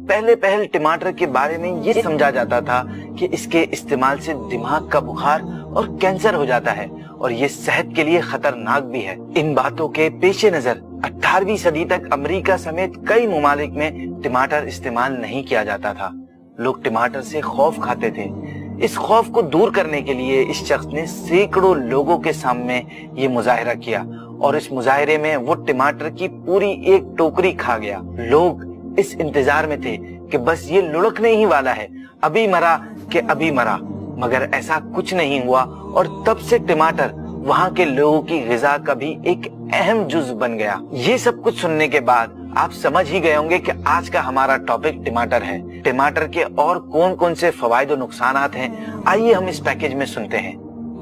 पहले पहल टमाटर के बारे में ये समझा जाता था कि इसके इस्तेमाल से दिमाग का बुखार और कैंसर हो जाता है और ये सेहत के लिए खतरनाक भी है। इन बातों के पेश नजर 18वीं सदी तक अमेरिका समेत कई ममालिक में टमाटर इस्तेमाल नहीं किया जाता था। लोग टमाटर से खौफ खाते थे। इस खौफ को दूर करने के लिए इस शख्स ने सैकड़ों लोगों के सामने ये मुजाहिरा किया और इस मुजाहिरे में वो टमाटर की पूरी एक टोकरी खा गया। लोग इस इंतजार में थे कि बस ये लुढ़कने ही वाला है, अभी मरा कि अभी मरा, मगर ऐसा कुछ नहीं हुआ और तब से टमाटर वहाँ के लोगों की ग़िज़ा का भी एक अहम जुज़ बन गया। ये सब कुछ सुनने के बाद आप समझ ही गए होंगे कि आज का हमारा टॉपिक टमाटर है। टमाटर के और कौन कौन से फवायद और नुकसानात हैं, आइए हम इस पैकेज में सुनते हैं।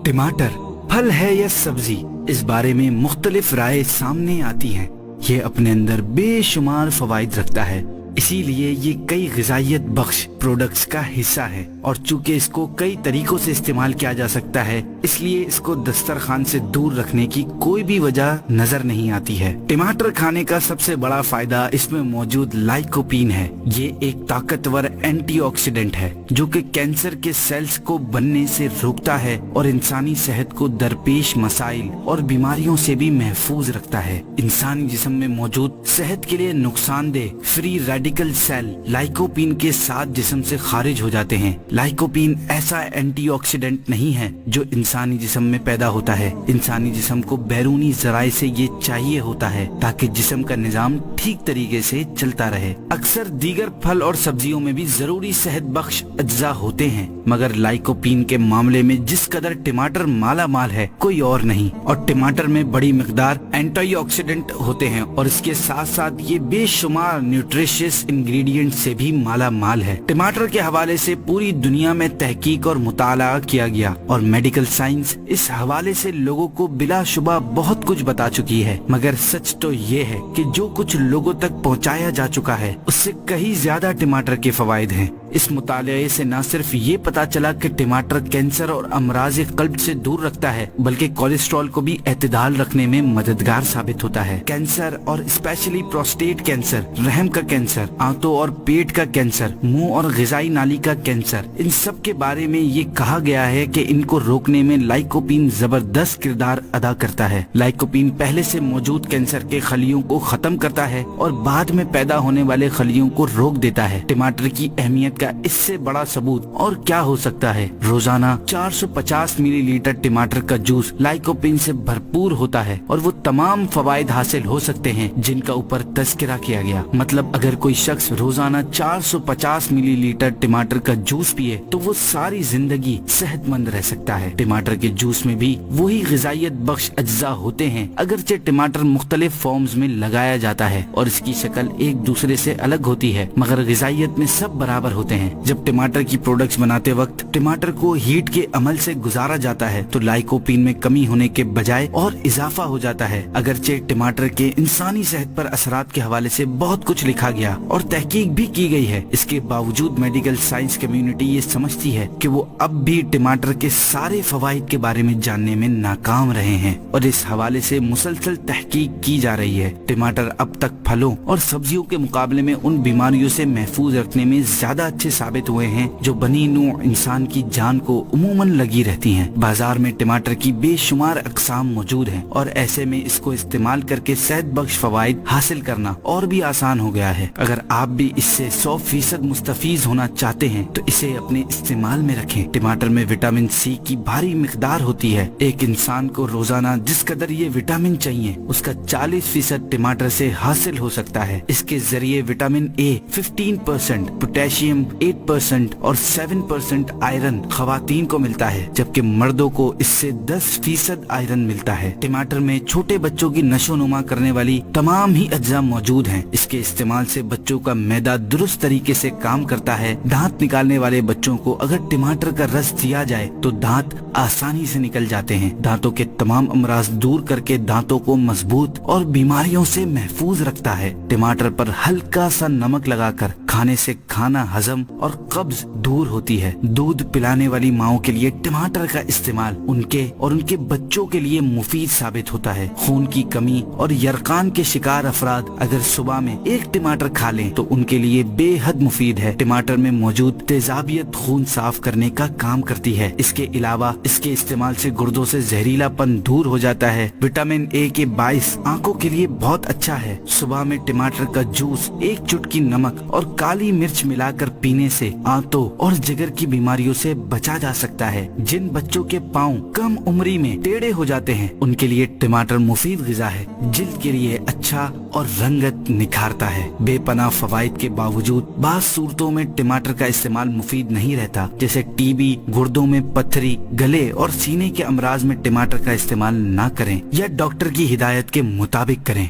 टमाटर फल है या सब्जी, इस बारे में मुख्तलिफ राय सामने आती हैं। ये अपने अंदर बेशुमार फवाइद रखता है, इसीलिए ये कई ग़िज़ाइयत बख्श प्रोडक्ट्स का हिस्सा है और चूंकि इसको कई तरीकों से इस्तेमाल किया जा सकता है, इसलिए इसको दस्तरखान से दूर रखने की कोई भी वजह नजर नहीं आती है। टमाटर खाने का सबसे बड़ा फायदा इसमें मौजूद लाइकोपीन है। ये एक ताकतवर एंटीऑक्सीडेंट है जो कि कैंसर के सेल्स को बनने से रोकता है और इंसानी सेहत को दरपेश मसाइल और बीमारियों से भी महफूज रखता है। इंसानी जिस्म में मौजूद सेहत के लिए नुकसानदेह फ्री रेडिकल सेल लाइकोपीन के साथ जिस्म से खारिज हो जाते हैं। लाइकोपीन ऐसा एंटीऑक्सीडेंट नहीं है जो इंसानी जिस्म में पैदा होता है। इंसानी जिस्म को बैरूनी जराए से ये चाहिए होता है ताकि जिस्म का निजाम ठीक तरीके से चलता रहे। अक्सर दीगर फल और सब्जियों में भी जरूरी सेहत बख्श अज्जा होते हैं, मगर लाइकोपीन के मामले में जिस कदर टमाटर माला माल है कोई और नहीं। और टमाटर में बड़ी मिकदार एंटीऑक्सीडेंट होते हैं और इसके साथ साथ ये बेशुमार न्यूट्रिशियस इंग्रेडिएंट से भी माला माल है। टमाटर के हवाले से पूरी दुनिया में तहकीक और मुताला किया गया और मेडिकल साइंस इस हवाले से लोगों को बिलाशुबा बहुत कुछ बता चुकी है, मगर सच तो ये है कि जो कुछ लोगों तक पहुंचाया जा चुका है उससे कहीं ज्यादा टमाटर के फवायद हैं। इस मुताले से न सिर्फ ये पता चला कि टमाटर कैंसर और अमराज कल्ब से दूर रखता है, बल्कि कोलेस्ट्रॉल को भी एतदाल रखने में मददगार साबित होता है। कैंसर और स्पेशली प्रोस्टेट कैंसर, रहम का कैंसर, आंतों और पेट का कैंसर, मुंह और ग़िज़ाई नाली का कैंसर, इन सब के बारे में ये कहा गया है कि इनको रोकने में लाइकोपीन जबरदस्त किरदार अदा करता है। लाइकोपीन पहले से मौजूद कैंसर के खलियों को खत्म करता है और बाद में पैदा होने वाले खलियों को रोक देता है। टमाटर की अहमियत का इससे बड़ा सबूत और क्या हो सकता है। रोजाना 450 मिलीलीटर टमाटर का जूस लाइकोपीन से भरपूर होता है और वो तमाम फवायद हासिल हो सकते हैं जिनका ऊपर तज़किरा किया गया। मतलब अगर कोई शख्स रोजाना 450 मिलीलीटर टमाटर का जूस पिए तो वो सारी जिंदगी सेहतमंद रह सकता है। टमाटर के जूस में भी वही ग़िज़ाइयत बख्श अज्जा होते हैं, अगरचे टमाटर मुख्तलिफ फॉर्म्स में लगाया जाता है और इसकी शक्ल एक दूसरे से अलग होती है, मगर ग़िज़ाइयत में सब बराबर होते हैं। जब टमाटर की प्रोडक्ट्स बनाते वक्त टमाटर को हीट के अमल से गुजारा जाता है तो लाइकोपीन में कमी होने के बजाय और इजाफा हो जाता है। अगरचे टमाटर के इंसानी सेहत पर असरात के हवाले से बहुत कुछ लिखा गया और तहकीक भी की गई है, इसके बावजूद मेडिकल साइंस कम्युनिटी ये समझती है कि वो अब भी टमाटर के सारे फवाइद के बारे में जानने में नाकाम रहे हैं और इस हवाले से मुसलसल तहकीक की जा रही है। टमाटर अब तक फलों और सब्जियों के मुकाबले में उन बीमारियों से महफूज रखने में ज्यादा अच्छे साबित हुए हैं जो बनी नूह इंसान की जान को उमूमन लगी रहती हैं। बाजार में टमाटर की बेशुमार अक़साम मौजूद हैं और ऐसे में इसको इस्तेमाल करके सेहत बख्श फवाइद हासिल करना और भी आसान हो गया है। अगर आप भी इससे 100% मुस्तफीज होना चाहते हैं तो इसे अपने इस्तेमाल में रखें। टमाटर में विटामिन सी की भारी मिकदार होती है। एक इंसान को रोजाना जिस कदर ये विटामिन चाहिए उसका 40% टमाटर से हासिल हो सकता है। इसके जरिए विटामिन ए 15%, पोटेशियम 8% और 7% आयरन खवातीन को मिलता है, जबकि मर्दों को इससे 10% आयरन मिलता है। टमाटर में छोटे बच्चों की नशोनुमा करने वाली तमाम ही अज्जा मौजूद हैं। इसके इस्तेमाल से बच्चों का मैदा दुरुस्त तरीके से काम करता है। दांत निकालने वाले बच्चों को अगर टमाटर का रस दिया जाए तो दांत आसानी से निकल जाते हैं। दांतों के तमाम अमराज दूर करके दांतों को मजबूत और बीमारियों से महफूज रखता है। टमाटर पर हल्का सा नमक लगाकर खाने से खाना हजम और कब्ज दूर होती है। दूध पिलाने वाली माओं के लिए टमाटर का इस्तेमाल उनके और उनके बच्चों के लिए मुफीद साबित होता है। खून की कमी और यरकान के शिकार अफराद अगर सुबह में एक टमाटर खा लें तो उनके लिए बेहद मुफीद है। टमाटर में मौजूद तेजाबियत खून साफ करने का काम करती है। इसके अलावा इसके इस्तेमाल से गुर्दों से जहरीलापन दूर हो जाता है। विटामिन ए के 22 आंखों के लिए बहुत अच्छा है। सुबह में टमाटर का जूस, एक चुटकी नमक और काली मिर्च मिलाकर पीने से आंतों और जिगर की बीमारियों से बचा जा सकता है। जिन बच्चों के पाँव कम उम्री में टेढ़े हो जाते हैं उनके लिए टमाटर मुफीद ग़िज़ा है। जिल्द के लिए अच्छा और रंगत निखारता है। बेपनाह फवाइद के बावजूद बाज़ सूरतों में टमाटर का इस्तेमाल मुफीद नहीं रहता, जैसे टीबी, गुर्दों में पत्थरी, गले और सीने के अमराज में टमाटर का इस्तेमाल ना करें या डॉक्टर की हिदायत के मुताबिक करें।